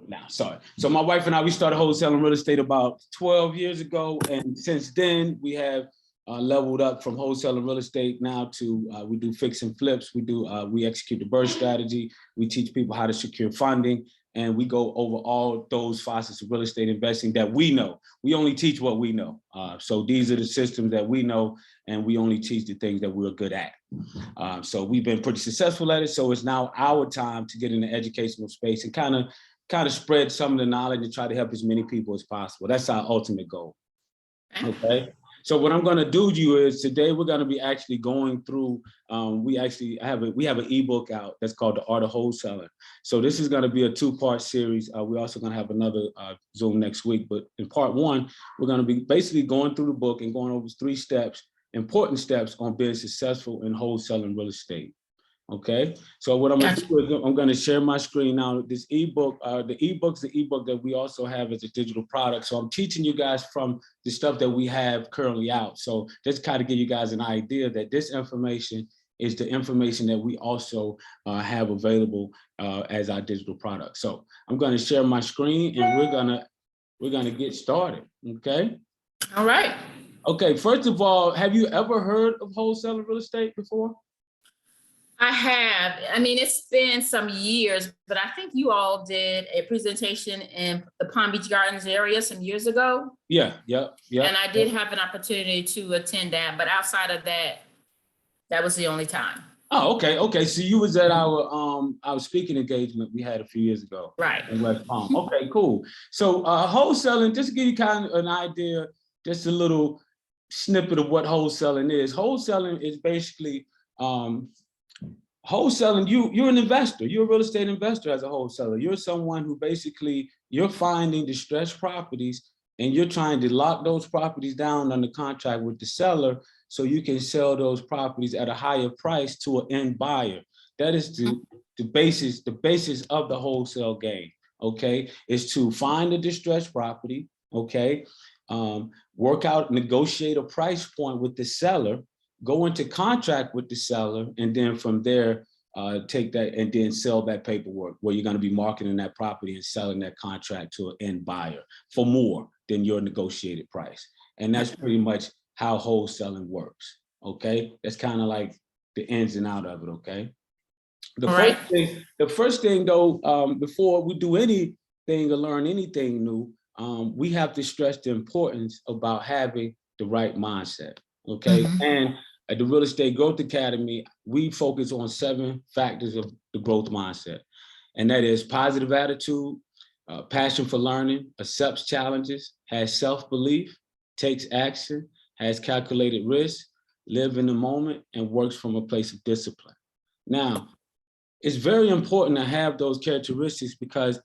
Now, sorry. So my wife and I, we started wholesaling real estate about 12 years ago. And since then, we have leveled up from wholesaling real estate now to we do fix and flips. We execute the burst strategy. We teach people how to secure funding. And we go over all those facets of real estate investing that we know. We only teach what we know. So these are the systems that we know, and we only teach the things that we're good at. So we've been pretty successful at it. So it's now our time to get in the educational space and kind of spread some of the knowledge and try to help as many people as possible. That's our ultimate goal. Okay. So what I'm going to do to you is today we're going to be actually going through. We have an ebook out that's called The Art of Wholesaling. So this is going to be a 2-part series. We're also going to have another Zoom next week. But in part 1, we're going to be basically going through the book and going over 3 steps, important steps on being successful in wholesaling real estate. Okay, so what I'm going to do is I'm going to share my screen now. This ebook, the ebook's the ebook that we also have as a digital product. So I'm teaching you guys from the stuff that we have currently out. So just kind of give you guys an idea that this information is the information that we also have available as our digital product. So I'm going to share my screen and we're gonna get started. Okay. All right. Okay. First of all, have you ever heard of wholesaling real estate before? I have. I mean, it's been some years, but I think you all did a presentation in the Palm Beach Gardens area some years ago. Yeah. And I did have an opportunity to attend that, but outside of that, that was the only time. Oh, okay. So you was at our speaking engagement we had a few years ago. Right. In West Palm. Okay, cool. So wholesaling, just to give you kind of an idea, just a little snippet of what wholesaling is. Wholesaling is basically wholesaling, you're an investor, you're a real estate investor as a wholesaler. You're someone who basically, you're finding distressed properties and you're trying to lock those properties down under contract with the seller so you can sell those properties at a higher price to an end buyer. That is the basis of the wholesale game, okay? Is to find a distressed property, okay? Work out, negotiate a price point with the seller, go into contract with the seller, and then from there, take that and then sell that paperwork where you're going to be marketing that property and selling that contract to an end buyer for more than your negotiated price. And that's pretty much how wholesaling works, okay? That's kind of like the ins and out of it, okay? The first thing though, before we do anything or learn anything new, we have to stress the importance about having the right mindset, okay? And at the Real Estate Growth Academy, we focus on 7 factors of the growth mindset. And that is positive attitude, passion for learning, accepts challenges, has self-belief, takes action, has calculated risk, live in the moment, and works from a place of discipline. Now, it's very important to have those characteristics because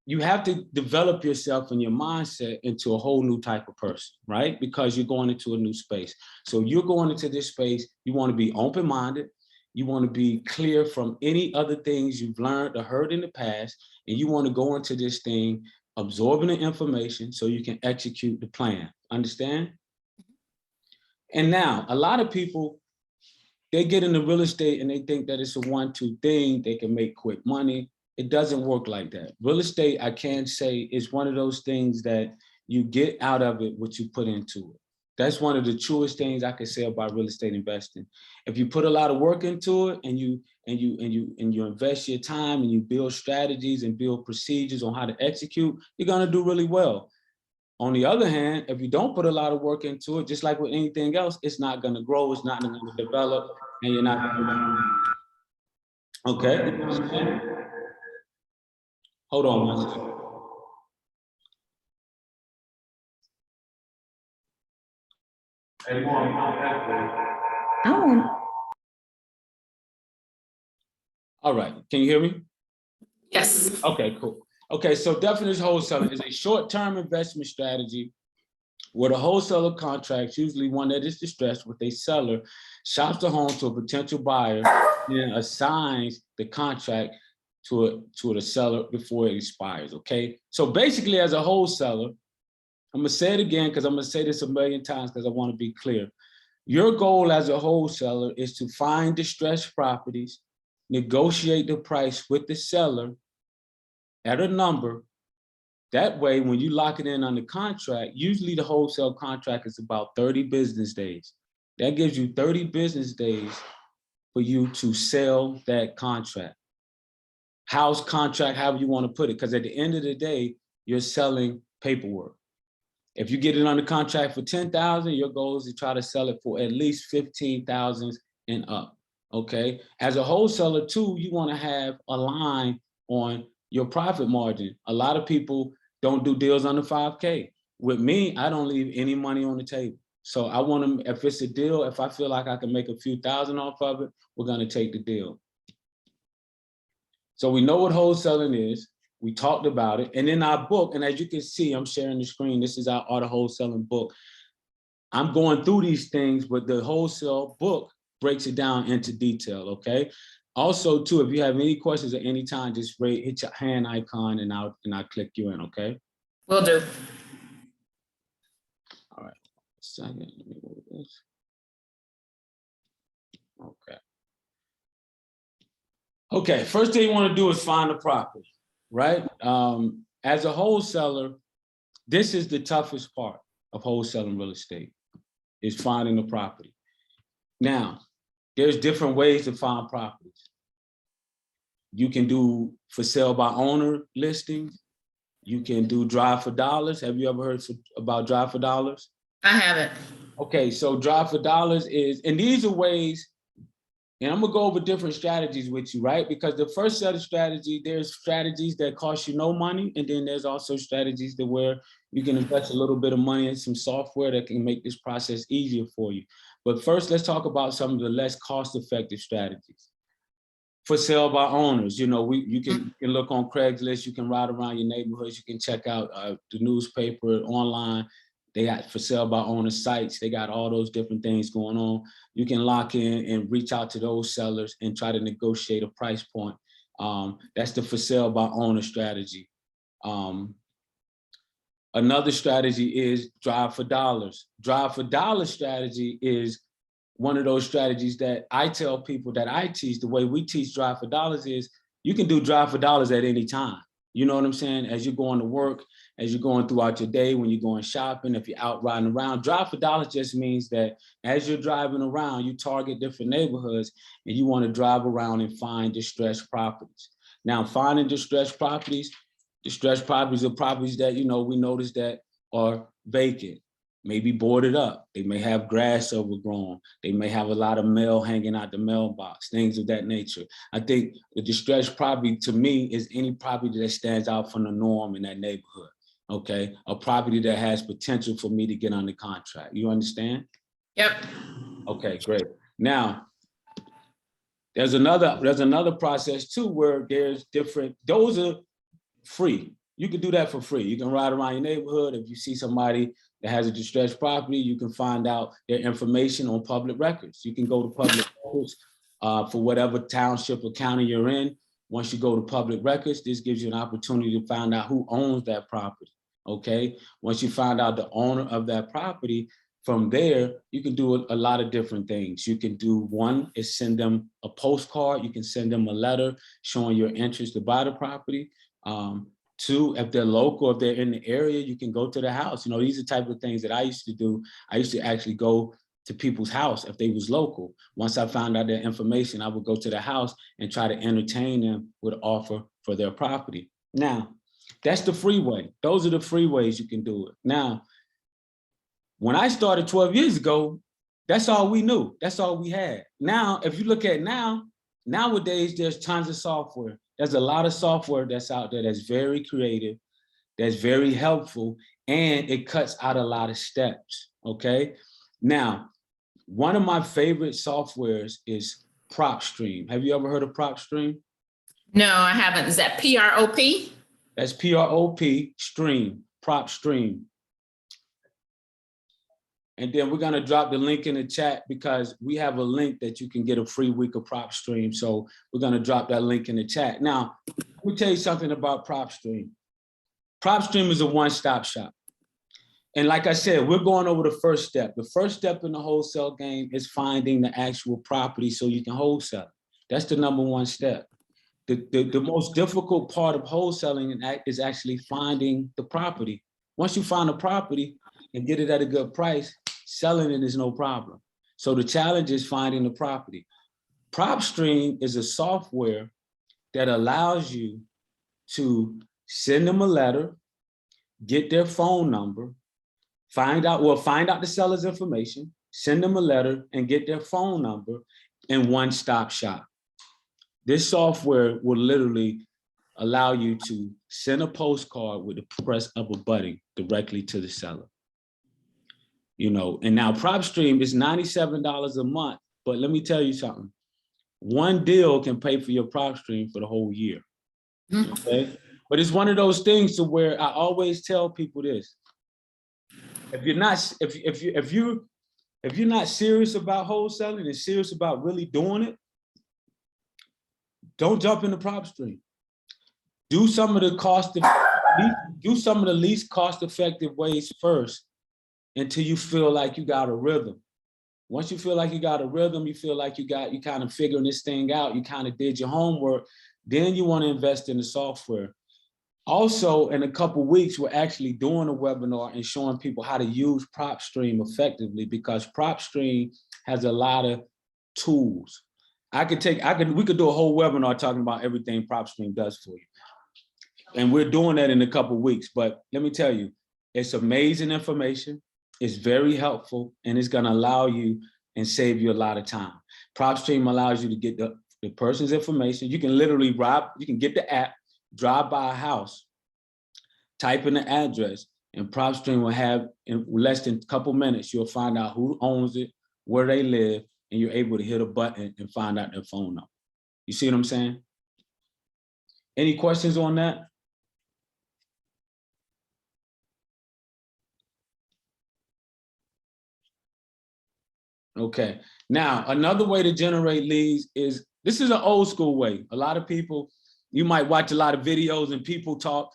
you have to develop yourself and your mindset into a whole new type of person, right? Because you're going into a new space. So you're going into this space, you want to be open-minded, you want to be clear from any other things you've learned or heard in the past, and you want to go into this thing absorbing the information so you can execute the plan. Understand? And now, a lot of people, they get into real estate and they think that it's a 1-2 thing, they can make quick money. It doesn't work like that. Real estate, I can say, is one of those things that you get out of it what you put into it. That's one of the truest things I can say about real estate investing. If you put a lot of work into it and you invest your time and you build strategies and build procedures on how to execute, you're gonna do really well. On the other hand, if you don't put a lot of work into it, just like with anything else, it's not gonna grow, it's not gonna develop, and you're not gonna. Okay. Hold on one second. All right, can you hear me? Yes. Okay, cool. Okay, so definition wholesaling is a short-term investment strategy where the wholesaler contracts, usually one that is distressed with a seller, shops the home to a potential buyer and assigns the contract to the seller before it expires, okay? So basically as a wholesaler, I'm gonna say it again because I'm gonna say this a million times because I wanna be clear. Your goal as a wholesaler is to find distressed properties, negotiate the price with the seller, at a number. That way, when you lock it in on the contract, usually the wholesale contract is about 30 business days. That gives you 30 business days for you to sell that contract. House contract, however you want to put it, because at the end of the day, you're selling paperwork. If you get it under contract for 10,000, your goal is to try to sell it for at least 15,000 and up. Okay. As a wholesaler too, you want to have a line on your profit margin. A lot of people don't do deals under 5K. With me, I don't leave any money on the table. So I want them, if it's a deal, if I feel like I can make a few thousand off of it, we're going to take the deal. So we know what wholesaling is. We talked about it. And in our book, and as you can see, I'm sharing the screen. This is our Art of Wholesaling book. I'm going through these things, but the wholesale book breaks it down into detail, okay? Also, too, if you have any questions at any time, just hit your hand icon and I'll click you in, okay? Will do. All right, second, let me move this. Okay. Okay, first thing you want to do is find the property, right? As a wholesaler, this is the toughest part of wholesaling real estate, is finding the property. Now, there's different ways to find properties. You can do for sale by owner listings. You can do drive for dollars. Have you ever heard about drive for dollars? I haven't. Okay, so drive for dollars is, and these are ways, and I'm gonna go over different strategies with you, right? Because the first set of strategy, there's strategies that cost you no money, and then there's also strategies that where you can invest a little bit of money in some software that can make this process easier for you. But first, let's talk about some of the less cost-effective strategies. For sale by owners, you know, you can look on Craigslist, you can ride around your neighborhoods, you can check out the newspaper online. They got for sale by owner sites. They got all those different things going on. You can lock in and reach out to those sellers and try to negotiate a price point. That's the for sale by owner strategy. Another strategy is drive for dollars. Drive for dollars strategy is one of those strategies that I tell people that I teach. The way we teach drive for dollars is you can do drive for dollars at any time. You know what I'm saying? As you're going to work, as you're going throughout your day, when you're going shopping, if you're out riding around. Drive for dollars just means that as you're driving around, you target different neighborhoods and you want to drive around and find distressed properties. Now, finding distressed properties are properties that, you know, we notice that are vacant, maybe boarded up. They may have grass overgrown. They may have a lot of mail hanging out the mailbox, things of that nature. I think the distressed property to me is any property that stands out from the norm in that neighborhood, okay? A property that has potential for me to get under contract. You understand? Yep. Okay, great. Now, there's another process too where there's different, those are free. You can do that for free. You can ride around your neighborhood. If you see somebody that has a distressed property, you can find out their information on public records. You can go to public records for whatever township or county you're in. Once you go to public records, this gives you an opportunity to find out who owns that property, okay? Once you find out the owner of that property, from there, you can do a lot of different things. You can do, one is send them a postcard. You can send them a letter showing your interest to buy the property. Two, if they're local, if they're in the area, you can go to the house. You know, these are the type of things that I used to do. I used to actually go to people's house if they was local. Once I found out their information, I would go to the house and try to entertain them with an offer for their property. Now, that's the free way. Those are the free ways you can do it. Now, when I started 12 years ago, that's all we knew. That's all we had. Now, if you look at nowadays, there's tons of software. There's a lot of software that's out there that's very creative, that's very helpful, and it cuts out a lot of steps, okay? Now, one of my favorite softwares is PropStream. Have you ever heard of PropStream? No, I haven't. Is that P-R-O-P? That's P-R-O-P, stream, PropStream. And then we're gonna drop the link in the chat because we have a link that you can get a free week of PropStream. So we're gonna drop that link in the chat. Now, let me tell you something about PropStream. PropStream is a one-stop shop. And like I said, we're going over the first step. The first step in the wholesale game is finding the actual property so you can wholesale. That's the number one step. The most difficult part of wholesaling is actually finding the property. Once you find a property and get it at a good price, selling it is no problem. So the challenge is finding the property. PropStream is a software that allows you to send them a letter, get their phone number, find out the seller's information, send them a letter and get their phone number in one-stop shop. This software will literally allow you to send a postcard with the press of a button directly to the seller. You know, and now PropStream is $97 a month, but let me tell you something. One deal can pay for your PropStream for the whole year. Okay, but it's one of those things to where I always tell people this: if you're not serious about wholesaling and serious about really doing it, don't jump into PropStream. Do some of the least cost-effective ways first until you feel like you got a rhythm. Once you feel like you got a rhythm, you feel like you kind of figuring this thing out, you kind of did your homework, then you want to invest in the software. Also, in a couple of weeks, we're actually doing a webinar and showing people how to use PropStream effectively, because PropStream has a lot of tools. We could do a whole webinar talking about everything PropStream does for you. And we're doing that in a couple of weeks, but let me tell you, it's amazing information. It's very helpful, and it's gonna allow you and save you a lot of time. PropStream allows you to get the person's information. You can literally you can get the app, drive by a house, type in the address, and PropStream will have, in less than a couple minutes, you'll find out who owns it, where they live, and you're able to hit a button and find out their phone number. You see what I'm saying? Any questions on that? Okay, now another way to generate leads is, this is an old school way. A lot of people, you might watch a lot of videos and people talk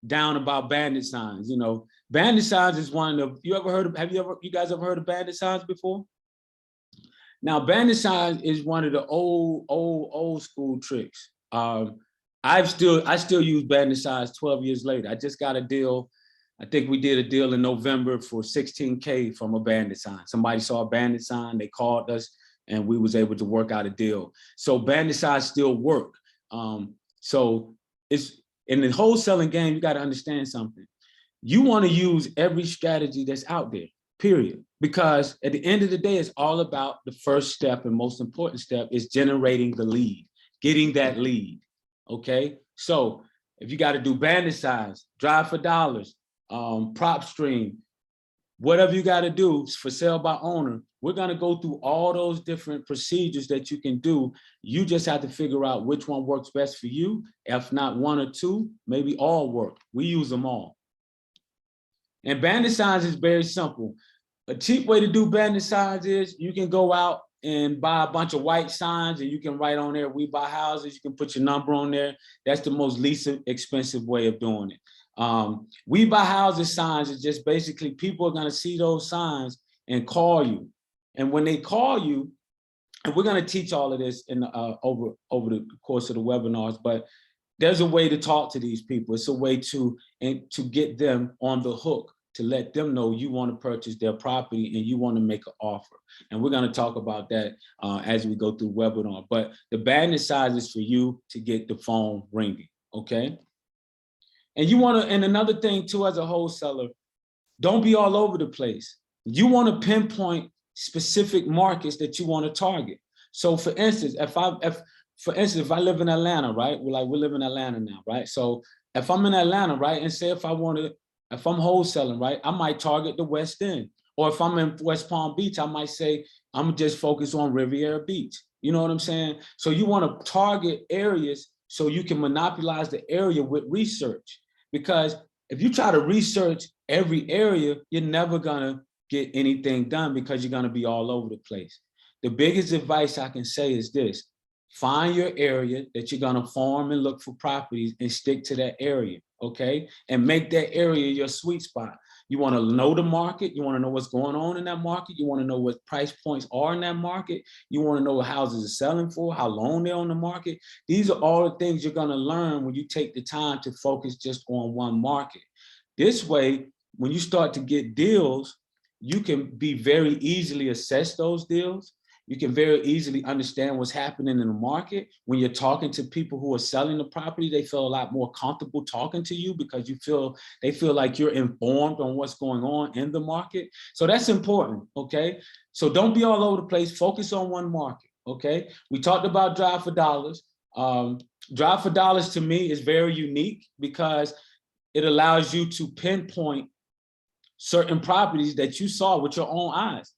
down about bandit signs. You know, bandit signs is one of, you guys ever heard of bandit signs before? Now, bandit signs is one of the old school tricks. I still use bandit signs 12 years later. I just got a deal. I think we did a deal in November for 16K from a bandit sign. Somebody saw a bandit sign, they called us, and we was able to work out a deal. So bandit signs still work. So it's, in the wholesaling game, you got to understand something. You want to use every strategy that's out there, period. Because at the end of the day, it's all about the first step, and most important step is generating the lead, getting that lead, okay? So if you got to do bandit signs, drive for dollars, PropStream, whatever you got to do for sale by owner, we're going to go through all those different procedures that you can do. You just have to figure out which one works best for you. If not one or two, maybe all work. We use them all. And bandit signs is very simple. A cheap way to do bandit signs is you can go out and buy a bunch of white signs, and you can write on there, "We buy houses." You can put your number on there. That's the most least expensive way of doing it. "We buy houses" signs is just basically people are going to see those signs and call you. And when they call you, and we're going to teach all of this in over the course of the webinars, but there's a way to talk to these people. It's a way to get them on the hook, to let them know you want to purchase their property and you want to make an offer. And we're going to talk about that as we go through webinar. But the bandit size is for you to get the phone ringing, okay? And you want to, and another thing too, as a wholesaler, don't be all over the place. You want to pinpoint specific markets that you want to target. So for instance, if I live in Atlanta, right? We live in Atlanta now, right? So if I'm in Atlanta, right, and say if I'm wholesaling, right, I might target the West End. Or if I'm in West Palm Beach, I might say, I'm just focused on Riviera Beach. You know what I'm saying? So you want to target areas so you can monopolize the area with research. Because if you try to research every area, you're never gonna get anything done, because you're gonna be all over the place. The biggest advice I can say is this: find your area that you're gonna farm and look for properties and stick to that area, okay? And make that area your sweet spot. You want to know the market. You want to know what's going on in that market. You want to know what price points are in that market. You want to know what houses are selling for, how long they're on the market. These are all the things you're going to learn when you take the time to focus just on one market. This way, when you start to get deals, you can be very easily assess those deals. You can very easily understand what's happening in the market. When you're talking to people who are selling the property, they feel a lot more comfortable talking to you because they feel like you're informed on what's going on in the market. So that's important, okay? So don't be all over the place. Focus on one market, okay? We talked about Drive for Dollars. Drive for Dollars to me is very unique because it allows you to pinpoint certain properties that you saw with your own eyes.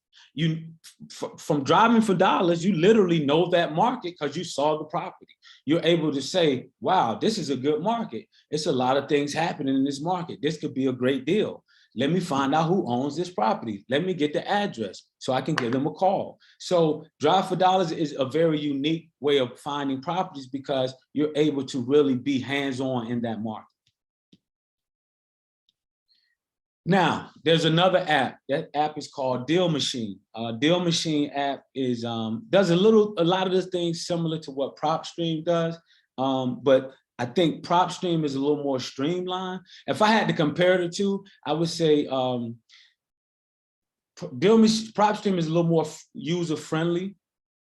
From driving for dollars, you literally know that market because you saw the property. You're able to say, wow, this is a good market. It's a lot of things happening in this market. This could be a great deal. Let me find out who owns this property. Let me get the address so I can give them a call. So Drive for Dollars is a very unique way of finding properties because you're able to really be hands-on in that market. Now, there's another app. That app is called Deal Machine. Deal Machine app is does a lot of the things similar to what PropStream does, but I think PropStream is a little more streamlined. If I had to compare the two, I would say PropStream is a little more user-friendly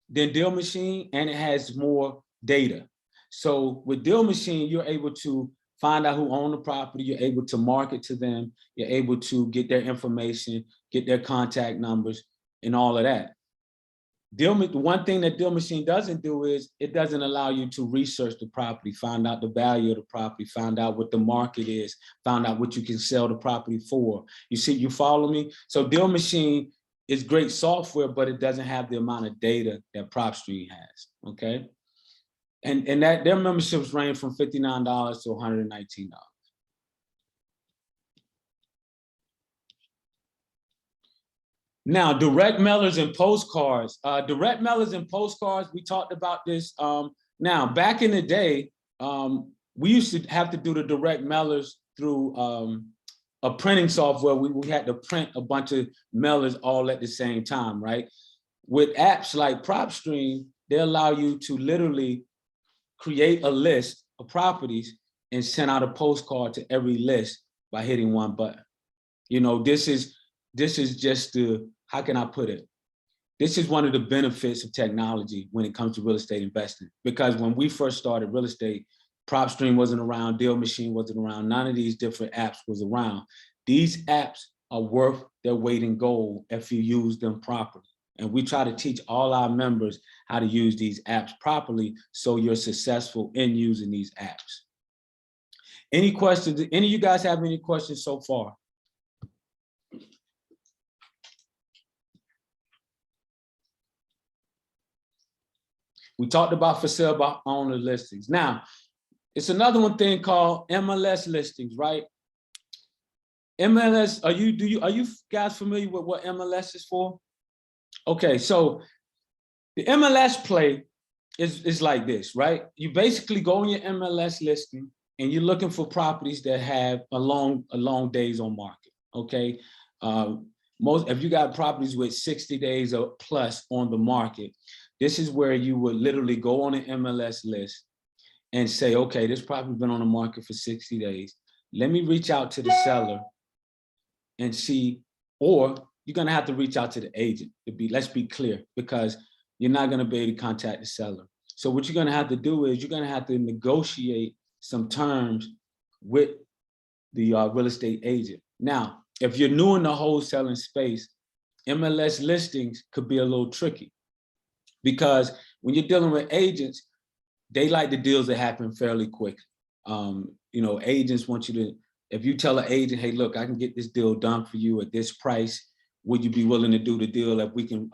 than Deal Machine, and it has more data. So with Deal Machine, you're able to find out who owns the property, you're able to market to them, you're able to get their information, get their contact numbers, and all of that. The one thing that Deal Machine doesn't do is it doesn't allow you to research the property, find out the value of the property, find out what the market is, find out what you can sell the property for. You see, you follow me? So Deal Machine is great software, but it doesn't have the amount of data that PropStream has, okay? And that their memberships range from $59 to $119. Now, direct mailers and postcards. Direct mailers and postcards, we talked about this. Now, back in the day, we used to have to do the direct mailers through a printing software. We had to print a bunch of mailers all at the same time, right? With apps like PropStream, they allow you to literally create a list of properties and send out a postcard to every list by hitting one button. You know, this is just the, how can I put it? This is one of the benefits of technology when it comes to real estate investing. Because when we first started real estate, PropStream wasn't around, Deal Machine wasn't around, none of these different apps was around. These apps are worth their weight in gold if you use them properly. And we try to teach all our members how to use these apps properly so you're successful in using these apps. Any questions? Any of you guys have any questions so far? We talked about for sale by owner listings. Now, it's another one thing called MLS listings, right? MLS, are you guys familiar with what MLS is for? Okay, so the MLS play is like this, right? You basically go on your MLS listing and you're looking for properties that have a long days on market, okay? If you got properties with 60 days or plus on the market, this is where you would literally go on an MLS list and say, okay, this property's been on the market for 60 days. Let me reach out to the seller and see, or you're gonna have to reach out to the agent let's be clear, because you're not gonna be able to contact the seller. So what you're gonna have to do is you're gonna have to negotiate some terms with the real estate agent. Now, if you're new in the wholesaling space, MLS listings could be a little tricky because when you're dealing with agents, they like the deals that happen fairly quickly. You know, agents want you to, if you tell an agent, hey, look, I can get this deal done for you at this price, would you be willing to do the deal if we can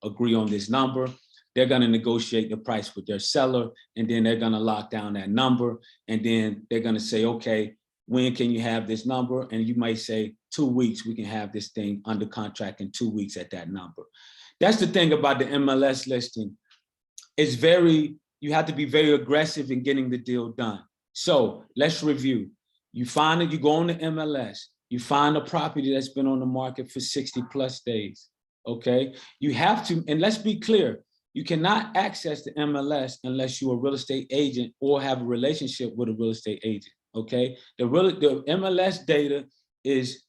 agree on this number? They're gonna negotiate the price with their seller, and then they're gonna lock down that number, and then they're gonna say, okay, when can you have this number? And you might say 2 weeks, we can have this thing under contract in 2 weeks at that number. That's the thing about the MLS listing. It's you have to be very aggressive in getting the deal done. So let's review. You find it, you go on the MLS, you find a property that's been on the market for 60+ days, okay? You have to, and let's be clear, you cannot access the MLS unless you're a real estate agent or have a relationship with a real estate agent, okay? The MLS data is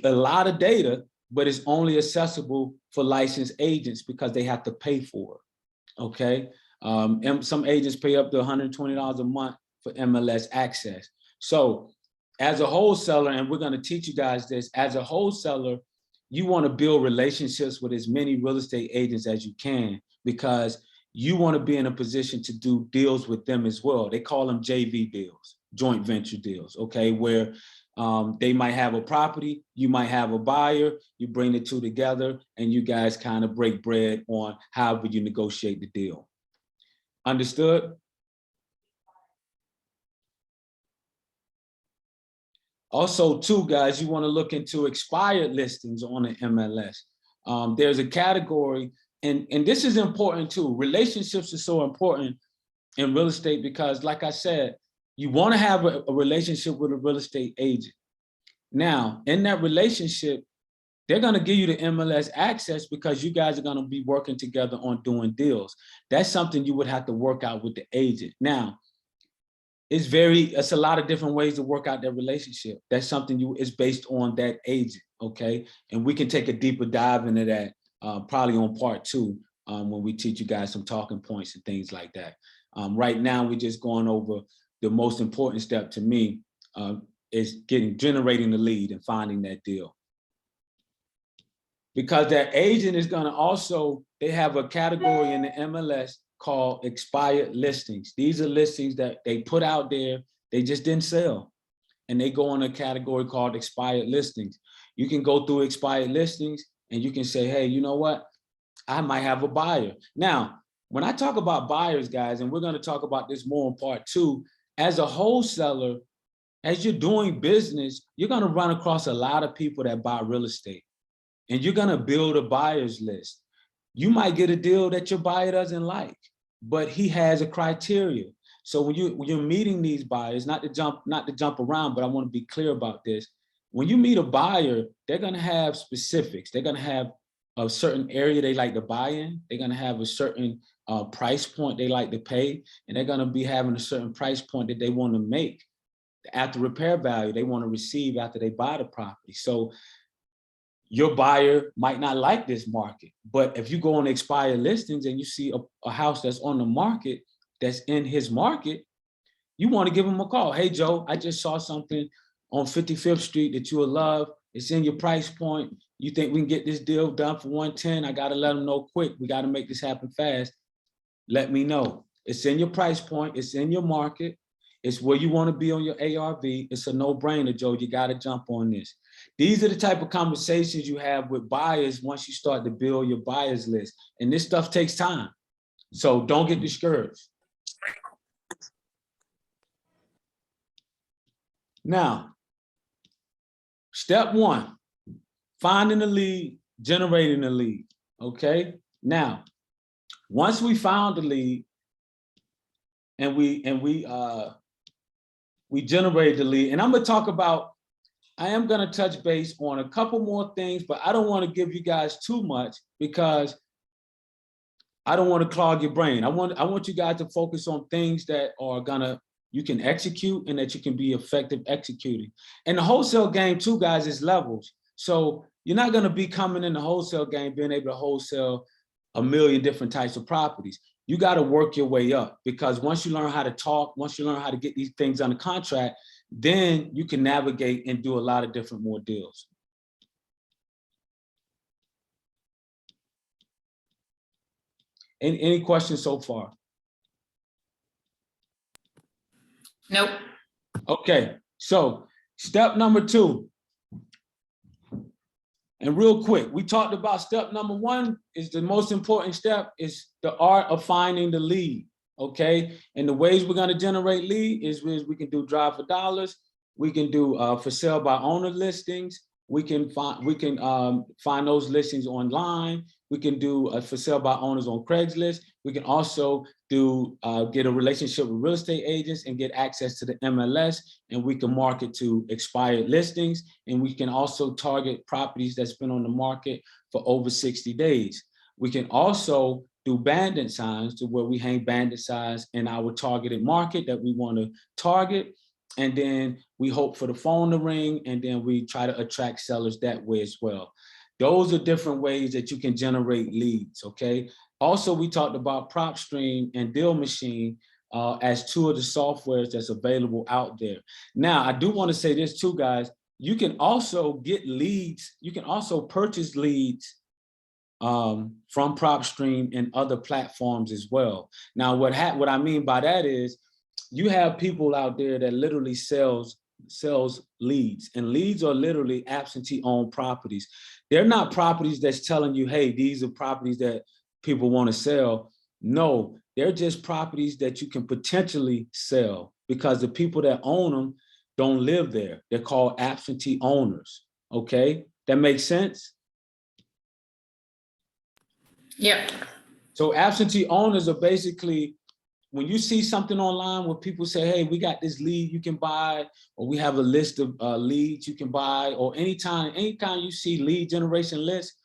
a lot of data, but it's only accessible for licensed agents because they have to pay for it, okay? And some agents pay up to $120 a month for MLS access. So as a wholesaler, and we're going to teach you guys this, as a wholesaler, you want to build relationships with as many real estate agents as you can, because you want to be in a position to do deals with them as well. They call them JV deals, joint venture deals, okay, where they might have a property, you might have a buyer, you bring the two together, and you guys kind of break bread on however you negotiate the deal. Understood? Also, too, guys, you want to look into expired listings on the MLS. There's a category, and this is important too. Relationships are so important in real estate because, like I said, you want to have a relationship with a real estate agent. Now, in that relationship, they're going to give you the MLS access because you guys are going to be working together on doing deals. That's something you would have to work out with the agent. Now, it's a lot of different ways to work out that relationship. That's something it's based on that agent, okay? And we can take a deeper dive into that probably on part 2 when we teach you guys some talking points and things like that. Right now, we're just going over the most important step to me is generating the lead and finding that deal. Because that agent is gonna also, they have a category in the MLS called expired listings. These are listings that they put out there, they just didn't sell. And they go on a category called expired listings. You can go through expired listings and you can say, hey, you know what? I might have a buyer. Now, when I talk about buyers, guys, and we're gonna talk about this more in part 2, as a wholesaler, as you're doing business, you're gonna run across a lot of people that buy real estate. And you're gonna build a buyer's list. You might get a deal that your buyer doesn't like, but he has a criteria. So when you're meeting these buyers, not to jump around, but I want to be clear about this. When you meet a buyer, they're gonna have specifics. They're gonna have a certain area they like to buy in. They're gonna have a certain price point they like to pay, and they're gonna be having a certain price point that they want to make after repair value they want to receive after they buy the property. So your buyer might not like this market, but if you go on expired listings and you see a house that's on the market, that's in his market, you want to give him a call. Hey, Joe, I just saw something on 55th Street that you will love. It's in your price point. You think we can get this deal done for 110? I got to let them know quick. We got to make this happen fast. Let me know. It's in your price point. It's in your market. It's where you want to be on your ARV. It's a no-brainer, Joe. You got to jump on this. These are the type of conversations you have with buyers once you start to build your buyers list. And this stuff takes time. So don't get discouraged. Now, step 1, finding a lead, generating a lead, okay? Now, once we found the lead and we generated the lead, and I'm gonna talk about, I am gonna touch base on a couple more things, but I don't wanna give you guys too much because I don't wanna clog your brain. I want you guys to focus on things that are you can execute and that you can be effective executing. And the wholesale game too, guys, is levels. So you're not gonna be coming in the wholesale game being able to wholesale a million different types of properties. You gotta work your way up, because once you learn how to talk, once you learn how to get these things under contract, then you can navigate and do a lot of different more deals. Any questions so far? Nope. Okay, so step number 2. And real quick, we talked about step number 1 is the most important step, is the art of finding the lead, okay? And the ways we're gonna generate lead is we can do drive for dollars, we can do for sale by owner listings, we can find those listings online, We can do a for sale by owners on Craigslist. We can also do get a relationship with real estate agents and get access to the MLS, and we can market to expired listings. And we can also target properties that's been on the market for over 60 days. We can also do bandit signs to where we hang bandit signs in our targeted market that we want to target. And then we hope for the phone to ring, and then we try to attract sellers that way as well. Those are different ways that you can generate leads, okay? Also, we talked about PropStream and Deal Machine as two of the softwares that's available out there. Now, I do want to say this too, guys. You can also get leads. You can also purchase leads from PropStream and other platforms as well. Now, what I mean by that is you have people out there that literally sells leads, and leads are literally absentee owned properties. They're not properties that's telling you, hey, these are properties that people want to sell. No, they're just properties that you can potentially sell because the people that own them don't live there. They're called absentee owners. Okay, that makes sense? Yep. So absentee owners are basically, when you see something online where people say, hey, we got this lead you can buy, or we have a list of leads you can buy, or anytime you see lead generation lists,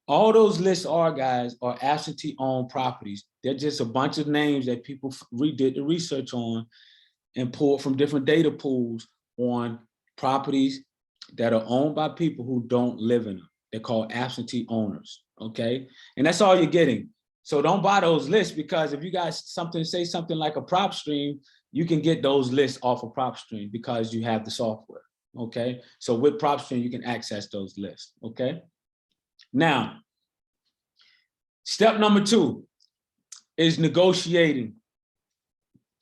all those lists are, guys, are absentee owned properties. They're just a bunch of names that people redid the research on and pulled from different data pools on properties that are owned by people who don't live in them. They're called absentee owners, okay? And that's all you're getting. So don't buy those lists, because if you guys say something like a PropStream, you can get those lists off of PropStream because you have the software, okay? So with PropStream, you can access those lists, okay? Now, step number 2 is negotiating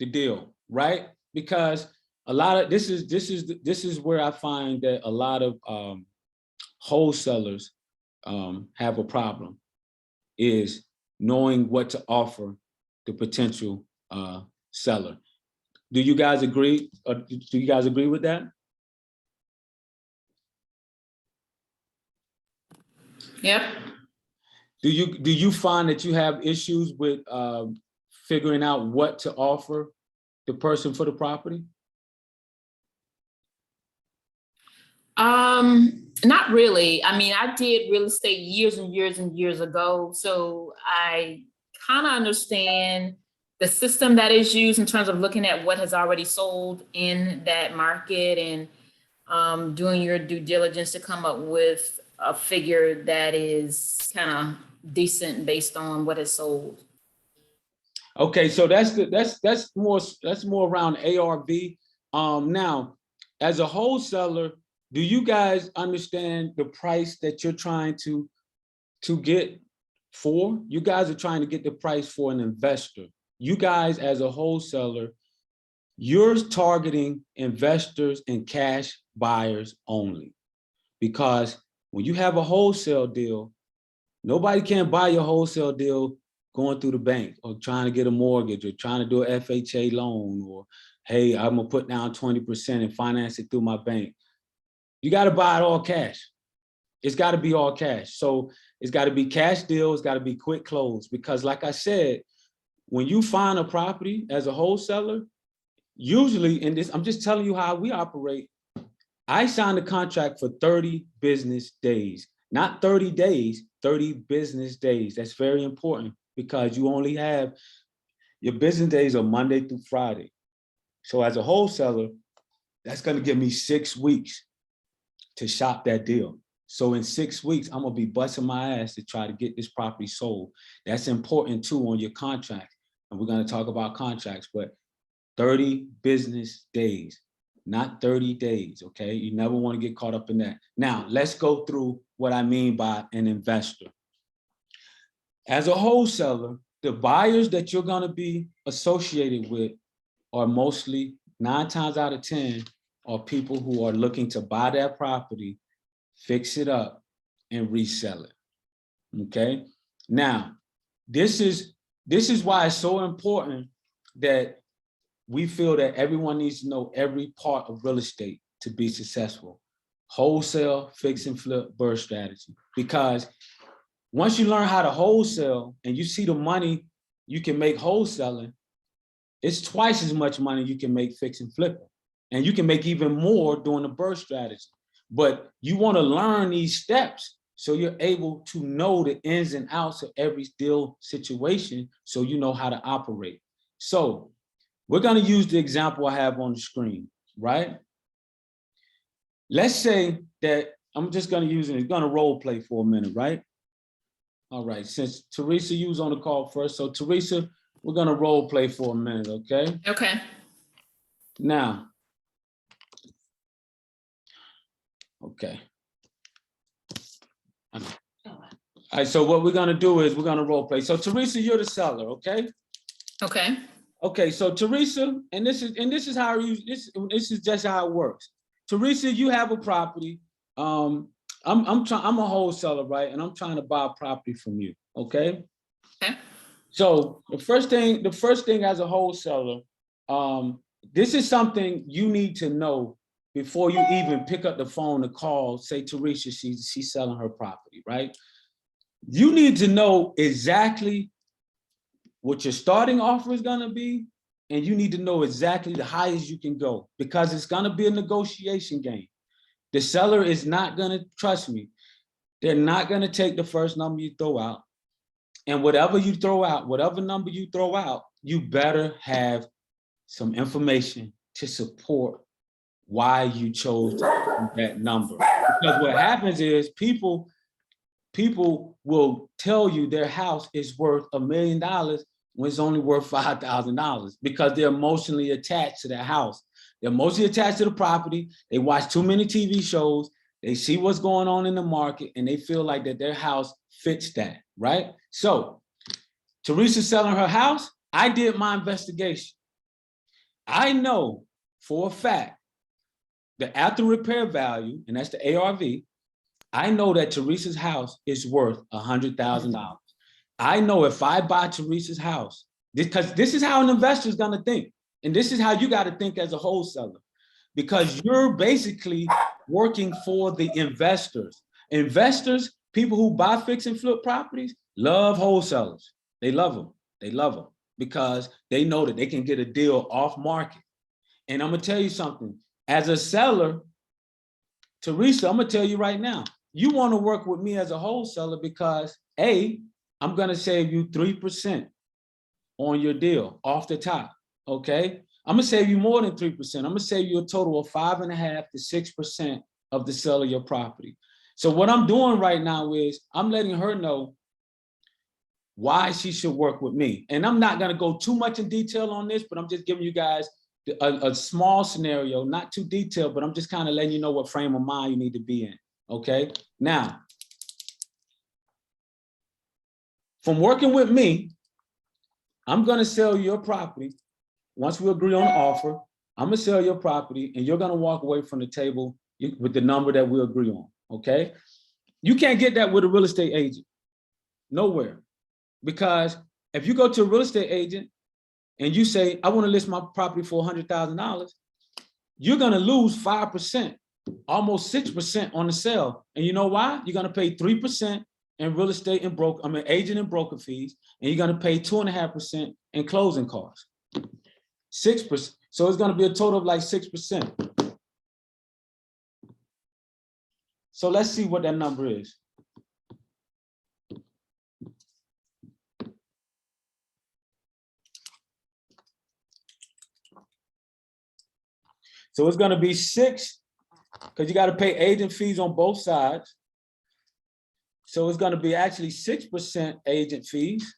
the deal, right? Because a lot of this is where I find that a lot of wholesalers have a problem, is knowing what to offer the potential seller. Do you guys agree? Do you guys agree with that? Yep. Do you find that you have issues with figuring out what to offer the person for the property? Not really. I mean, I did real estate years and years and years ago, so I kind of understand the system that is used in terms of looking at what has already sold in that market and doing your due diligence to come up with a figure that is kind of decent based on what is sold. Okay, so that's more around ARV. Now, as a wholesaler, do you guys understand the price that you're trying to get for? You guys are trying to get the price for an investor. You guys, as a wholesaler, you're targeting investors and cash buyers only. Because when you have a wholesale deal, nobody can buy your wholesale deal going through the bank or trying to get a mortgage or trying to do an FHA loan, or, hey, I'm gonna put down 20% and finance it through my bank. You got to buy it all cash. It's got to be all cash. So it's got to be cash deal. It's got to be quick close, because like I said, when you find a property as a wholesaler, usually in this, I'm just telling you how we operate. I signed a contract for 30 business days, not 30 days, 30 business days. That's very important, because you only have, your business days are Monday through Friday. So as a wholesaler, that's going to give me 6 weeks to shop that deal. So in 6 weeks, I'm gonna be busting my ass to try to get this property sold. That's important too on your contract. And we're gonna talk about contracts, but 30 business days, not 30 days, okay? You never wanna get caught up in that. Now, let's go through what I mean by an investor. As a wholesaler, the buyers that you're gonna be associated with are mostly 9 times out of 10 are people who are looking to buy that property, fix it up, and resell it, okay? Now, this is why it's so important that we feel that everyone needs to know every part of real estate to be successful. Wholesale, fix and flip, burst strategy. Because Once you learn how to wholesale and you see the money you can make wholesaling, it's twice as much money you can make fix and flipping. And you can make even more doing the burst strategy. But you want to learn these steps so you're able to know the ins and outs of every deal situation so you know how to operate. So we're going to use the example I have on the screen, right? Let's say that I'm just going to use it. It's going to role play for a minute, right? All right. Since Teresa, you was on the call first. So Teresa, we're going to role play for a minute, okay? Okay. Now, okay. All right, so what we're gonna do is we're gonna role play. So Teresa, you're the seller, okay? Okay. Okay, so Teresa, and this is how this is just how it works. Teresa, you have a property. I'm a wholesaler, right? And I'm trying to buy a property from you, okay? Okay. So the first thing as a wholesaler, this is something you need to know before you even pick up the phone to call, say Teresa, she's selling her property, right? You need to know exactly what your starting offer is gonna be, and you need to know exactly the highest you can go, because it's gonna be a negotiation game. The seller is not gonna, trust me, they're not gonna take the first number you throw out. And whatever you throw out, whatever number you throw out, you better have some information to support why you chose that number. Because what happens is people will tell you their house is worth $1 million when it's only worth $5,000 because they're emotionally attached to that house. They're emotionally attached to the property. They watch too many TV shows. They see what's going on in the market and they feel like that their house fits that, right? So Teresa's selling her house. I did my investigation. I know for a fact the after repair value, and that's the ARV, I know that Teresa's house is worth $100,000. I know if I buy Teresa's house, because this is how an investor is gonna think. And this is how you gotta think as a wholesaler, because you're basically working for the investors. Investors, people who buy fix and flip properties, love wholesalers. They love them. They love them because they know that they can get a deal off market. And I'm gonna tell you something, as a seller, Teresa, I'm gonna tell you right now, you wanna work with me as a wholesaler because A, I'm gonna save you 3% on your deal off the top, okay? I'm gonna save you more than 3%. I'm gonna save you a total of 5.5% to 6% of the sale of your property. So what I'm doing right now is I'm letting her know why she should work with me. And I'm not gonna go too much in detail on this, but I'm just giving you guys a small scenario, not too detailed, but I'm just kind of letting you know what frame of mind you need to be in, okay? Now, from working with me, I'm gonna sell your property. Once we agree on the offer, I'm gonna sell your property and you're gonna walk away from the table with the number that we agree on, okay? You can't get that with a real estate agent, nowhere. Because if you go to a real estate agent and you say, I wanna list my property for $100,000, you're gonna lose 5%, almost 6% on the sale. And you know why? You're gonna pay 3% in real estate and agent and broker fees, and you're gonna pay 2.5% in closing costs. 6%. So it's gonna be a total of like 6%. So let's see what that number is. So it's gonna be 6, because you gotta pay agent fees on both sides. So it's gonna be actually 6% agent fees.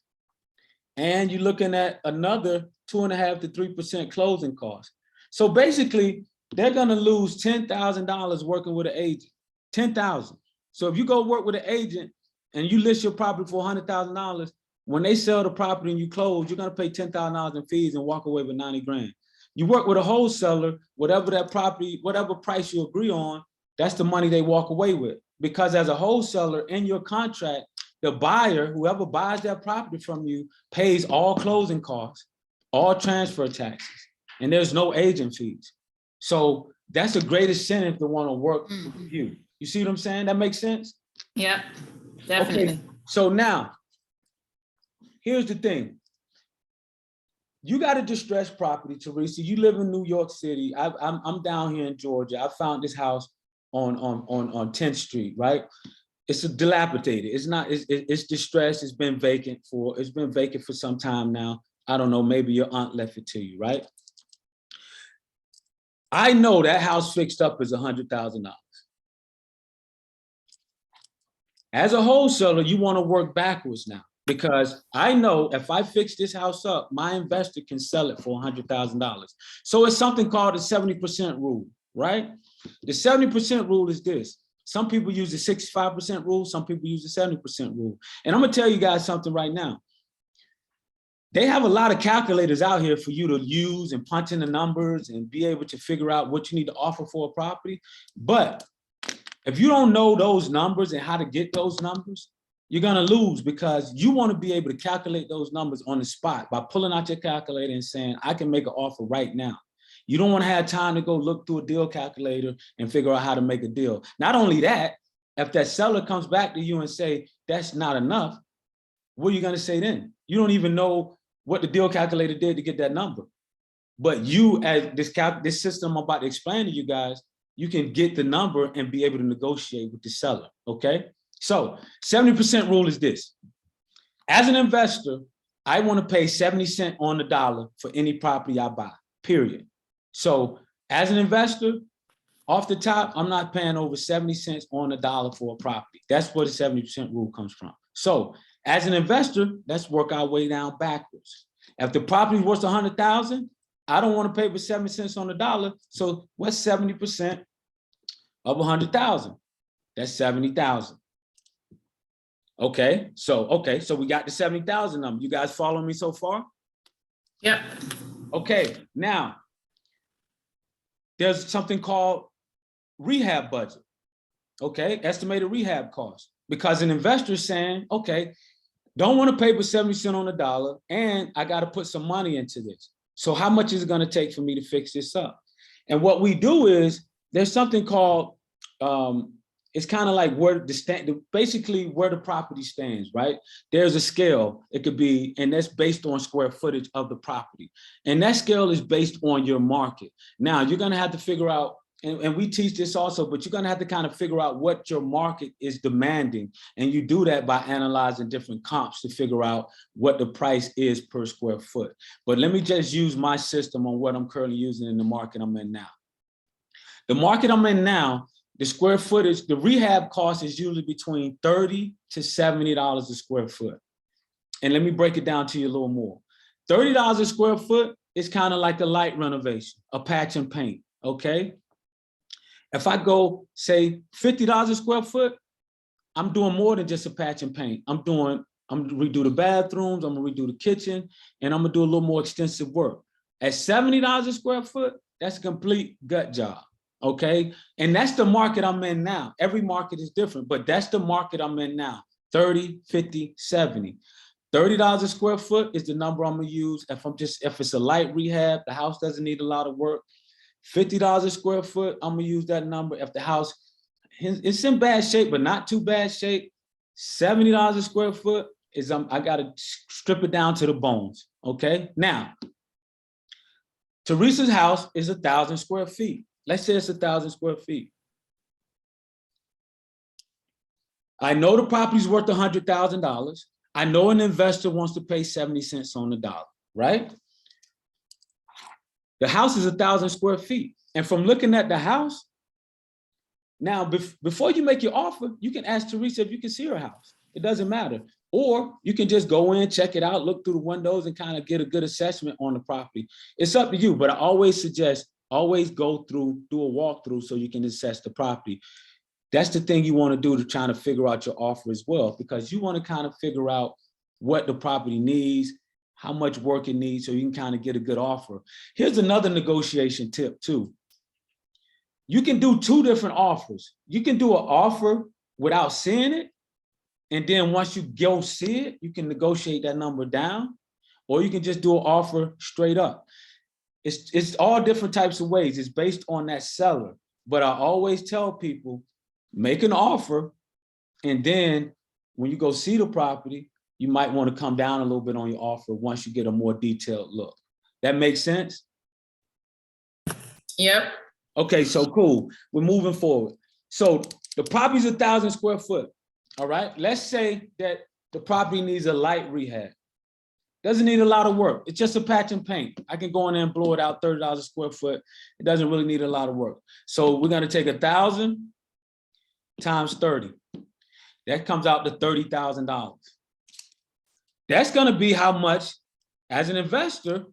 And you're looking at another 2.5% to 3% closing costs. So basically, they're gonna lose $10,000 working with an agent, 10,000. So if you go work with an agent and you list your property for $100,000, when they sell the property and you close, you're gonna pay $10,000 in fees and walk away with 90 grand. You work with a wholesaler, whatever that property, whatever price you agree on, that's the money they walk away with. Because as a wholesaler in your contract, the buyer, whoever buys that property from you, pays all closing costs, all transfer taxes, and there's no agent fees. So that's a great incentive to want to work with you. You see what I'm saying? That makes sense? Yeah, definitely. Okay. So now, here's the thing. You got a distressed property, Teresa. You live in New York City. I'm down here in Georgia. I found this house on 10th Street, right? It's dilapidated. It's not. It's distressed. It's been vacant for some time now. I don't know. Maybe your aunt left it to you, right? I know that house fixed up is $100,000. As a wholesaler, you want to work backwards now, because I know if I fix this house up, my investor can sell it for $100,000. So it's something called the 70% rule, right? The 70% rule is this. Some people use the 65% rule. Some people use the 70% rule. And I'm going to tell you guys something right now. They have a lot of calculators out here for you to use and punch in the numbers and be able to figure out what you need to offer for a property. But if you don't know those numbers and how to get those numbers, you're going to lose, because you want to be able to calculate those numbers on the spot by pulling out your calculator and saying, I can make an offer right now. You don't want to have time to go look through a deal calculator and figure out how to make a deal. Not only that, if that seller comes back to you and say, that's not enough, what are you going to say then? You don't even know what the deal calculator did to get that number. But you, as this system I'm about to explain to you guys, you can get the number and be able to negotiate with the seller, okay? So 70% rule is this. As an investor, I want to pay 70 cents on the dollar for any property I buy, period. So as an investor, off the top, I'm not paying over 70 cents on the dollar for a property. That's where the 70% rule comes from. So as an investor, let's work our way down backwards. If the property is worth 100,000, I don't want to pay for 70 cents on the dollar. So what's 70% of 100,000? That's 70,000. Okay, so we got the 70,000 number. You guys following me so far? Yeah. Okay, now there's something called rehab budget. Okay, estimated rehab cost, because an investor is saying, okay, don't want to pay for 70 cents on the dollar, and I got to put some money into this. So how much is it going to take for me to fix this up? And what we do is there's something called, it's kind of like basically where the property stands, right? There's a scale, it could be, and that's based on square footage of the property. And that scale is based on your market. Now you're going to have to figure out, and we teach this also, but you're going to have to kind of figure out what your market is demanding. And you do that by analyzing different comps to figure out what the price is per square foot. But let me just use my system on what I'm currently using in the market I'm in now. The market I'm in now, the square footage, the rehab cost is usually between $30 to $70 a square foot. And let me break it down to you a little more. $30 a square foot is kind of like a light renovation, a patch and paint, okay? If I go, say, $50 a square foot, I'm doing more than just a patch and paint. I'm gonna redo the bathrooms, I'm gonna redo the kitchen, and I'm gonna do a little more extensive work. At $70 a square foot, that's a complete gut job, okay? And that's the market I'm in now. Every market is different, but that's the market I'm in now, 30, 50, 70. $30 a square foot is the number I'm gonna use if it's a light rehab, the house doesn't need a lot of work. $50 a square foot, I'm gonna use that number. If the house, it's in bad shape, but not too bad shape, $70 a square foot is, I gotta strip it down to the bones, okay? Now, Teresa's house is 1,000 square feet. Let's say it's 1,000 square feet. I know the property's worth $100,000. I know an investor wants to pay 70 cents on the dollar, right? The house is 1,000 square feet. And from looking at the house, now before you make your offer, you can ask Teresa if you can see her house. It doesn't matter. Or you can just go in, check it out, look through the windows and kind of get a good assessment on the property. It's up to you, but I always suggest, always go through, do a walkthrough so you can assess the property. That's the thing you want to do to try to figure out your offer as well, because you want to kind of figure out what the property needs, how much work it needs, so you can kind of get a good offer. Here's another negotiation tip too. You can do two different offers. You can do an offer without seeing it, and then once you go see it, you can negotiate that number down, or you can just do an offer straight up. It's all different types of ways. It's based on that seller. But I always tell people, make an offer, and then when you go see the property, you might want to come down a little bit on your offer once you get a more detailed look. That makes sense? Yep. Okay, so cool. We're moving forward. So the property's 1,000 square foot. All right. Let's say that the property needs a light rehab. Doesn't need a lot of work. It's just a patch and paint. I can go in there and blow it out, $30 a square foot. It doesn't really need a lot of work. So we're going to take 1,000 times 30. That comes out to $30,000. That's going to be how much, as an investor,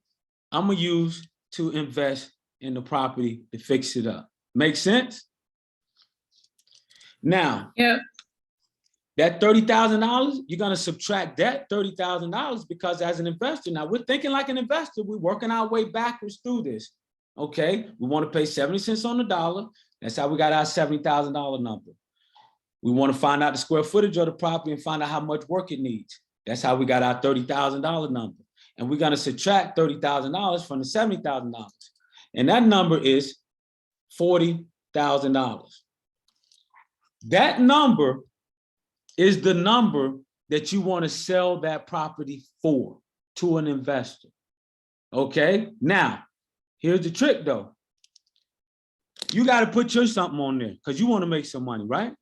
I'm going to use to invest in the property to fix it up. Make sense? Now, Yeah. that $30,000, you're going to subtract that $30,000 because as an investor, now we're thinking like an investor, we're working our way backwards through this. Okay, we want to pay 70 cents on the dollar. That's how we got our $70,000 number. We want to find out the square footage of the property and find out how much work it needs. That's how we got our $30,000 number. And we're going to subtract $30,000 from the $70,000. And that number is $40,000. That number is the number that you want to sell that property for to an investor. Okay, now here's the trick though. You got to put your something on there because you want to make some money, right?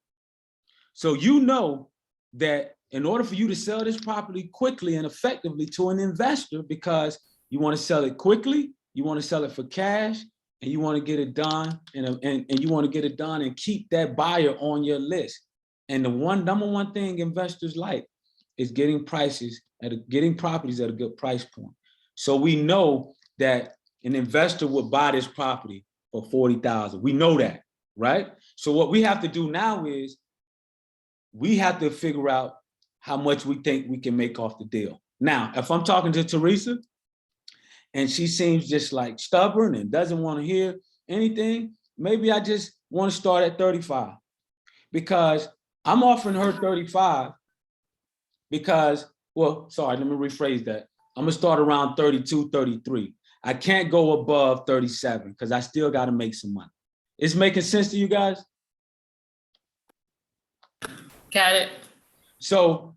So you know that in order for you to sell this property quickly and effectively to an investor, because you want to sell it quickly, you want to sell it for cash, and you want to get it done, and you want to get it done and keep that buyer on your list. And the number one thing investors like is getting properties at a good price point. So we know that an investor would buy this property for $40,000. We know that, right? So what we have to do now is we have to figure out how much we think we can make off the deal. Now, if I'm talking to Teresa and she seems just like stubborn and doesn't want to hear anything, maybe I just want to start at 35 because I'm offering her 35 because, well, sorry, let me rephrase that. I'm gonna start around 32, 33. I can't go above 37 because I still got to make some money. It's making sense to you guys? Got it. So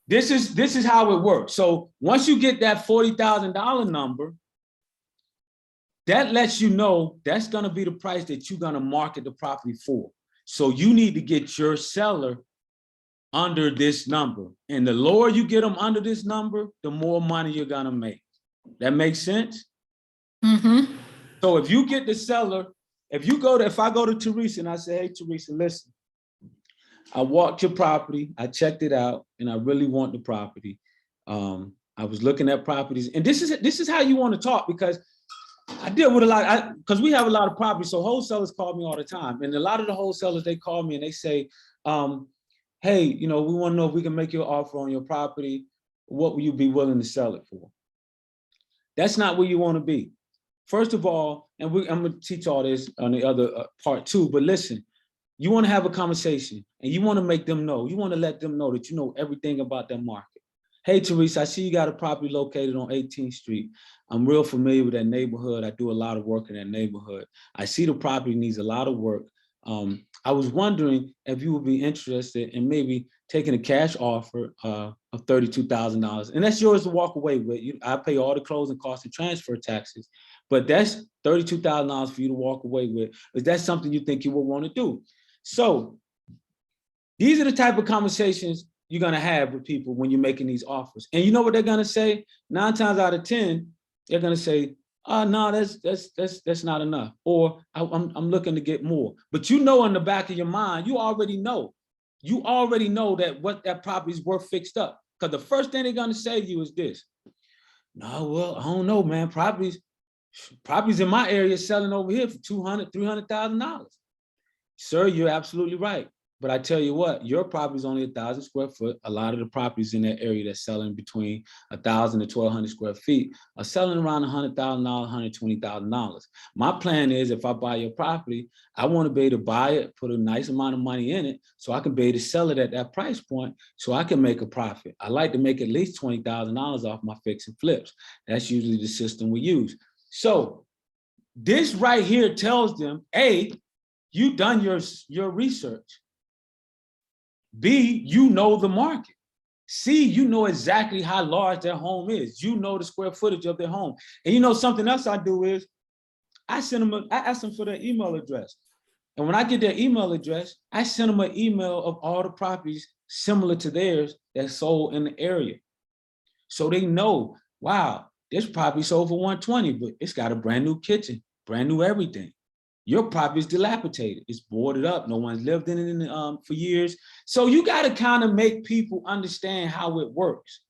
this is how it works. So once you get that $40,000 number, that lets you know that's going to be the price that you're going to market the property for. So you need to get your seller under this number. And the lower you get them under this number, the more money you're going to make. That makes sense? Mm-hmm. So if you get the seller, if I go to Teresa and I say, hey, Teresa, listen, I walked your property, I checked it out, and I really want the property. I was looking at properties, and this is how you want to talk because I deal with a lot, because we have a lot of properties. So wholesalers call me all the time, and a lot of the wholesalers, they call me and they say, hey, we want to know if we can make you an offer on your property. What will you be willing to sell it for? That's not where you want to be. First of all, and I'm going to teach all this on the other part too, but listen, you want to have a conversation and you want to make them know, you want to let them know that you know everything about their market. Hey, Teresa, I see you got a property located on 18th Street. I'm real familiar with that neighborhood. I do a lot of work in that neighborhood. I see the property needs a lot of work. I was wondering if you would be interested in maybe taking a cash offer of $32,000. And that's yours to walk away with. I pay all the closing costs and transfer taxes, but that's $32,000 for you to walk away with. Is that something you think you would want to do? So these are the type of conversations you're going to have with people when you're making these offers. And you know what they're going to say? 9 times out of 10, they're going to say, oh, no, that's not enough. Or I'm looking to get more. But in the back of your mind, you already know that what that property is worth fixed up. Because the first thing they're going to say to you is this. No, well, I don't know, man. Properties in my area selling over here for $200,000, $300,000. Sir, you're absolutely right. But I tell you what, your property is only 1,000 square foot. A lot of the properties in that area that's selling between 1,000 to 1,200 square feet are selling around $100,000, $120,000. My plan is if I buy your property, I want to be able to buy it, put a nice amount of money in it so I can be able to sell it at that price point so I can make a profit. I like to make at least $20,000 off my fix and flips. That's usually the system we use. So this right here tells them, A, you've done your research. B, you know the market. C, you know exactly how large their home is. You know the square footage of their home. And you know something else I do is I ask them for their email address. And when I get their email address, I send them an email of all the properties similar to theirs that's sold in the area. So they know, wow, this property sold for 120, but it's got a brand new kitchen, brand new everything. Your property is dilapidated. It's boarded up. No one's lived in it for years. So you got to kind of make people understand how it works.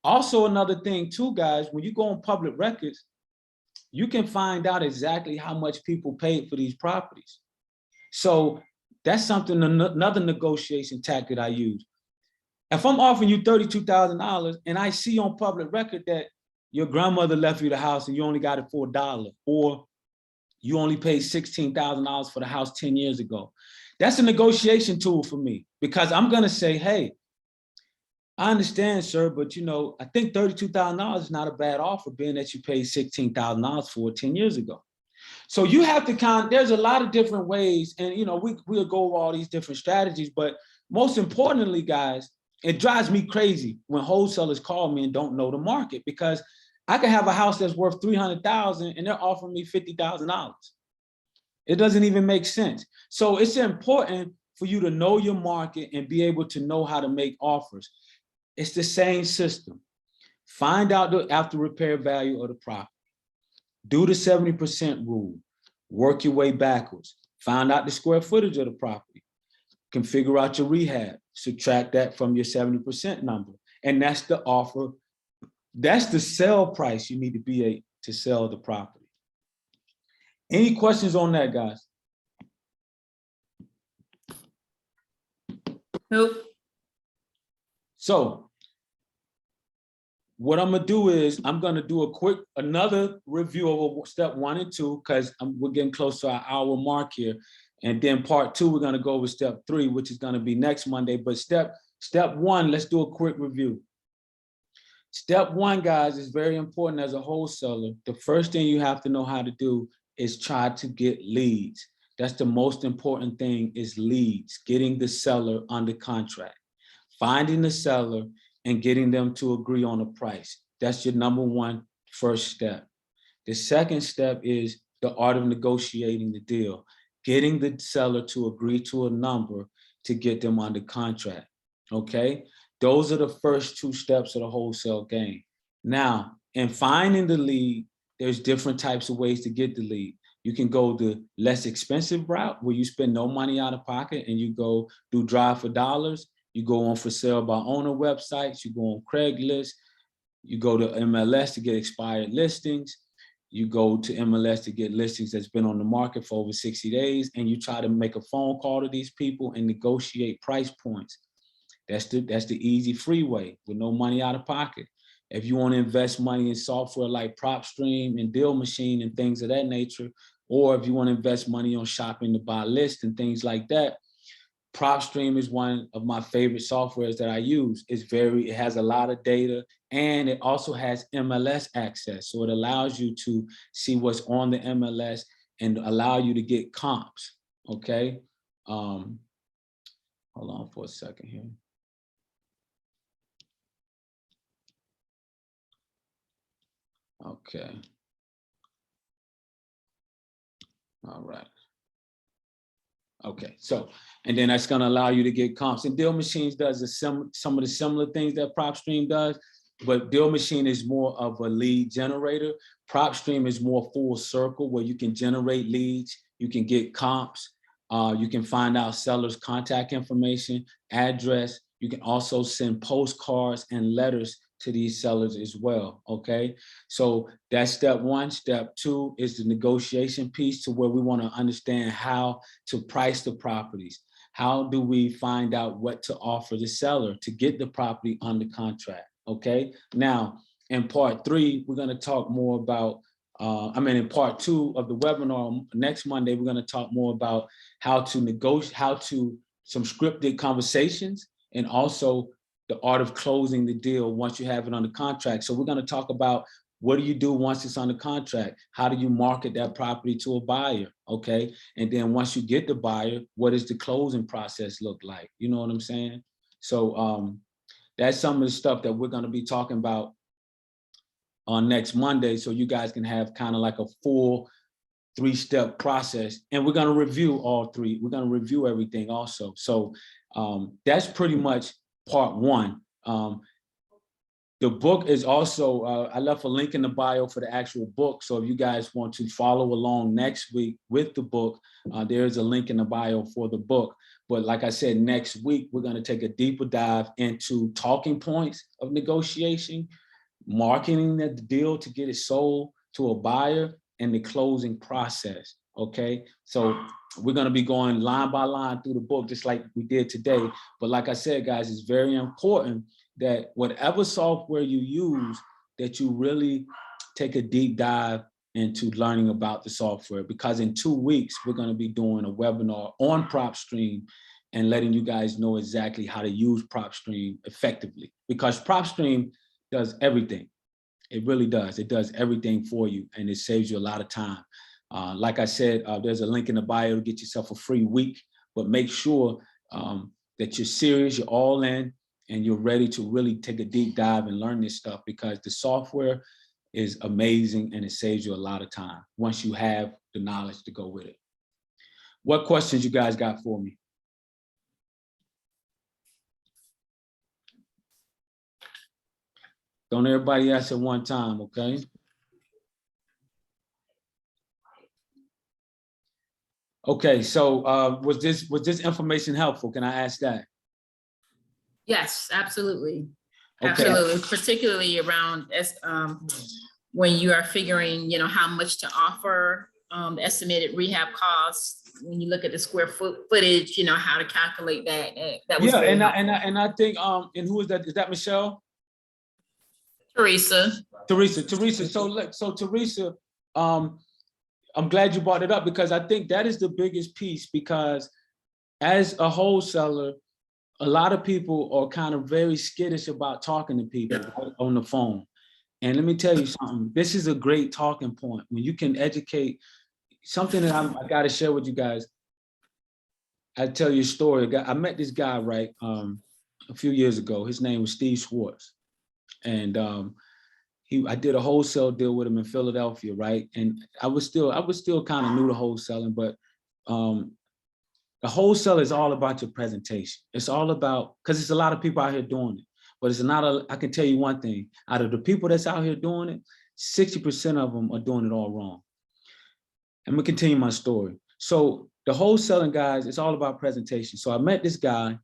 Also, another thing too, guys, when you go on public records, you can find out exactly how much people paid for these properties. So that's something, another negotiation tactic I use. If I'm offering you $32,000 and I see on public record that your grandmother left you the house and you only got it for $1, or you only paid $16,000 for the house 10 years ago, that's a negotiation tool for me, because I'm gonna say, hey, I understand, sir, but you know, I think $32,000 is not a bad offer, being that you paid $16,000 for it 10 years ago. So you have to there's a lot of different ways, and you know, we'll go over all these different strategies, but most importantly, guys, it drives me crazy when wholesalers call me and don't know the market, because I could have a house that's worth $300,000 and they're offering me $50,000. It doesn't even make sense. So it's important for you to know your market and be able to know how to make offers. It's the same system. Find out the after repair value of the property. Do the 70% rule. Work your way backwards. Find out the square footage of the property. Configure out your rehab. Subtract that from your 70% number. And that's the offer. That's the sell price you need to be able to sell the property. Any questions on that, guys? Nope. So what I'm gonna do is I'm gonna do another review of step 1 and 2, because we're getting close to our hour mark here. And then part 2, we're gonna go over step 3, which is gonna be next Monday. But step 1, let's do a quick review. Step 1, guys, is very important as a wholesaler. The first thing you have to know how to do is try to get leads. That's the most important thing, is leads, getting the seller under contract, finding the seller and getting them to agree on a price. That's your number 1 first step. The second step is the art of negotiating the deal, getting the seller to agree to a number to get them under contract, okay? Those are the first 2 steps of the wholesale game. Now, in finding the lead, there's different types of ways to get the lead. You can go the less expensive route, where you spend no money out of pocket and you go do drive for dollars. You go on for sale by owner websites, you go on Craigslist, you go to MLS to get expired listings, you go to MLS to get listings that's been on the market for over 60 days, and you try to make a phone call to these people and negotiate price points. That's the easy free way with no money out of pocket. If you want to invest money in software like PropStream and Deal Machine and things of that nature, or if you want to invest money on shopping to buy list and things like that, PropStream is one of my favorite softwares that I use. It has a lot of data, and it also has MLS access. So it allows you to see what's on the MLS and allow you to get comps, okay? Hold on for a second here. Okay. All right. Okay, so, and then that's gonna allow you to get comps. And Deal Machines does some of the similar things that PropStream does, but Deal Machine is more of a lead generator. PropStream is more full circle, where you can generate leads, you can get comps, you can find out sellers' contact information, address. You can also send postcards and letters to these sellers as well, okay? So that's step 1. Step 2 is the negotiation piece, to where we wanna understand how to price the properties. How do we find out what to offer the seller to get the property under contract, okay? Now, in part 3, we're gonna talk more about, in part 2 of the webinar next Monday, we're gonna talk more about how to negotiate, some scripted conversations, and also the art of closing the deal once you have it under contract. So we're going to talk about What do you do once it's under contract? How do you market that property to a buyer? Okay. And then once you get the buyer, what does the closing process look like? You know what I'm saying? So that's some of the stuff that we're going to be talking about on next Monday. So you guys can have kind of like a full 3-step process. And we're going to review all 3. We're going to review everything also. So that's pretty much part 1. The book is also, I left a link in the bio for the actual book. So if you guys want to follow along next week with the book, there's a link in the bio for the book. But like I said, next week, we're going to take a deeper dive into talking points of negotiation, marketing the deal to get it sold to a buyer, and the closing process. Okay. So we're going to be going line by line through the book, just like we did today. But like I said, guys, it's very important that whatever software you use, that you really take a deep dive into learning about the software, because in 2 weeks, we're going to be doing a webinar on PropStream and letting you guys know exactly how to use PropStream effectively, because PropStream does everything. It really does. It does everything for you, and it saves you a lot of time. Like I said, there's a link in the bio to get yourself a free week, but make sure that you're serious, you're all in, and you're ready to really take a deep dive and learn this stuff, because the software is amazing and it saves you a lot of time once you have the knowledge to go with it. What questions you guys got for me? Don't everybody ask at one time, okay? Okay, so was this information helpful? Can I ask that? Yes, absolutely. Okay. Absolutely, particularly around when you are figuring, how much to offer, the estimated rehab costs. When you look at the square footage, how to calculate that. That was very helpful. And I think and who is that? Is that Michelle? Teresa. So Teresa, I'm glad you brought it up, because I think that is the biggest piece, because as a wholesaler, a lot of people are kind of very skittish about talking to people on the phone. And let me tell you something, this is a great talking point when you can educate. Something that I got to share with you guys. I tell you a story. I met this guy, right, a few years ago. His name was Steve Schwartz. And I did a wholesale deal with him in Philadelphia, right? And I was still kind of new to wholesaling, but the wholesale is all about your presentation. It's all about, because there's a lot of people out here doing it, but it's not I can tell you one thing, out of the people that's out here doing it, 60% of them are doing it all wrong. I'm gonna continue my story. So the wholesaling, guys, it's all about presentation. So I met this guy.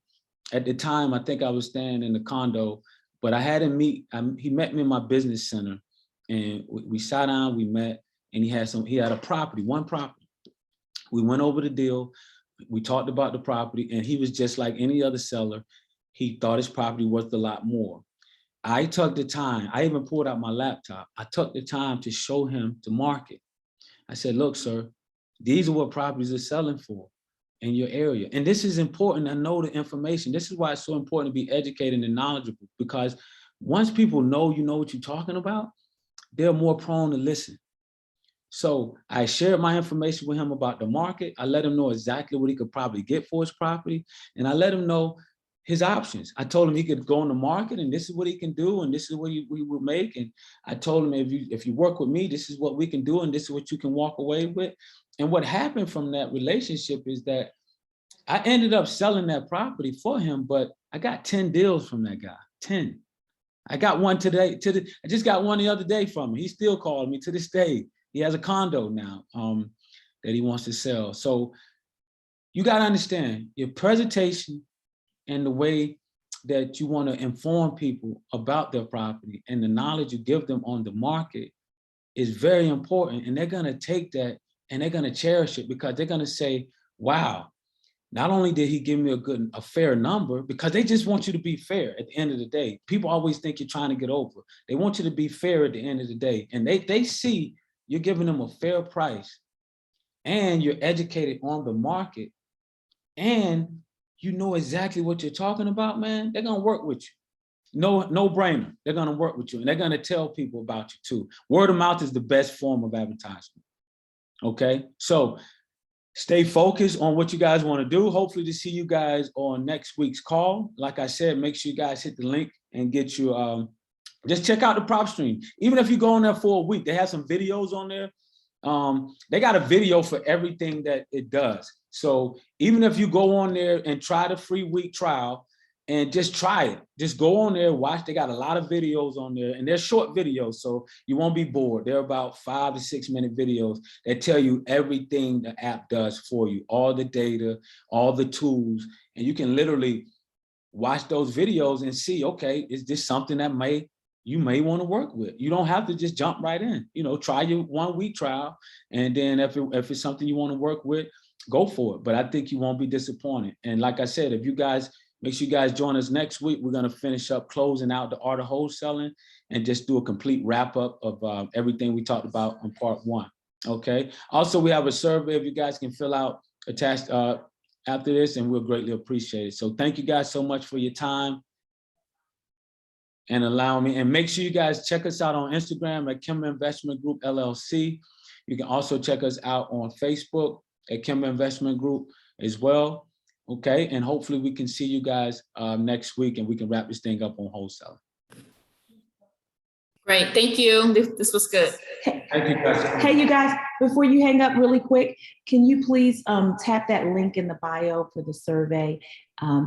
At the time, I think I was staying in the condo, but I had him meet, he met me in my business center, and we sat down, we met, and he had a property, one property. We went over the deal. We talked about the property, and he was just like any other seller. He thought his property worth a lot more. I took the time, I even pulled out my laptop. I took the time to show him the market. I said, look, sir, these are what properties are selling for in your area. And this is important to know the information. This is why it's so important to be educated and knowledgeable, because once people know you know what you're talking about, they're more prone to listen. So I shared my information with him about the market. I let him know exactly what he could probably get for his property. And I let him know his options. I told him he could go on the market, and this is what he can do, and this is what we will make. And I told him, if you work with me, this is what we can do, and this is what you can walk away with. And what happened from that relationship is that I ended up selling that property for him, but I got 10 deals from that guy, 10. I got one today. I just got one the other day from him. He still called me to this day. He has a condo now that he wants to sell. So you got to understand your presentation and the way that you want to inform people about their property and the knowledge you give them on the market is very important. And they're going to take that and they're going to cherish it, because they're going to say, wow, not only did he give me a fair number, because they just want you to be fair at the end of the day. People always think you're trying to get over. They want you to be fair at the end of the day. And they see you're giving them a fair price, and you're educated on the market, and you know exactly what you're talking about, man. They're going to work with you. no brainer. They're going to work with you and they're going to tell people about you too. Word of mouth is the best form of advertisement. Okay, so stay focused on what you guys want to do. Hopefully to see you guys on next week's call. Like I said, make sure you guys hit the link and get you, just check out the prop stream. Even if you go on there for a week, they have some videos on there. They got a video for everything that it does. So even if you go on there and try the free week trial and just try it, just go on there, watch. They got a lot of videos on there and they're short videos, so you won't be bored. They're about 5 to 6 minute videos that tell you everything the app does for you, all the data, all the tools, and you can literally watch those videos and see, okay, is this something that you may want to work with? You don't have to just jump right in. You know, try your 1 week trial, and then if it's something you want to work with, go for it. But I think you won't be disappointed. And like I said, if you guys make sure you guys join us next week, we're going to finish up closing out the art of wholesaling and just do a complete wrap up of everything we talked about on part 1. Okay. Also, we have a survey if you guys can fill out attached after this, and we'll greatly appreciate it. So thank you guys so much for your time and allow me. And make sure you guys check us out on Instagram at Kimber Investment Group LLC. You can also check us out on Facebook at Kimber Investment Group as well. Okay, and hopefully we can see you guys next week and we can wrap this thing up on wholesale. Great, thank you. This was good. Thank you guys. Hey, you guys, before you hang up really quick, can you please tap that link in the bio for the survey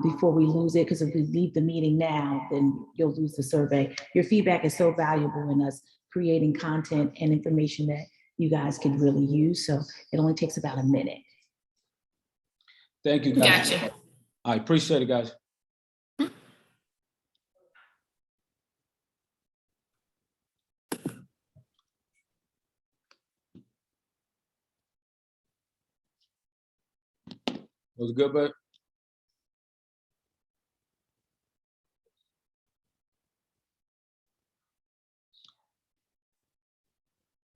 before we lose it? Because if we leave the meeting now, then you'll lose the survey. Your feedback is so valuable in us creating content and information that you guys can really use. So it only takes about a minute. Thank you, guys. Gotcha. I appreciate it, guys. Was it good, bud?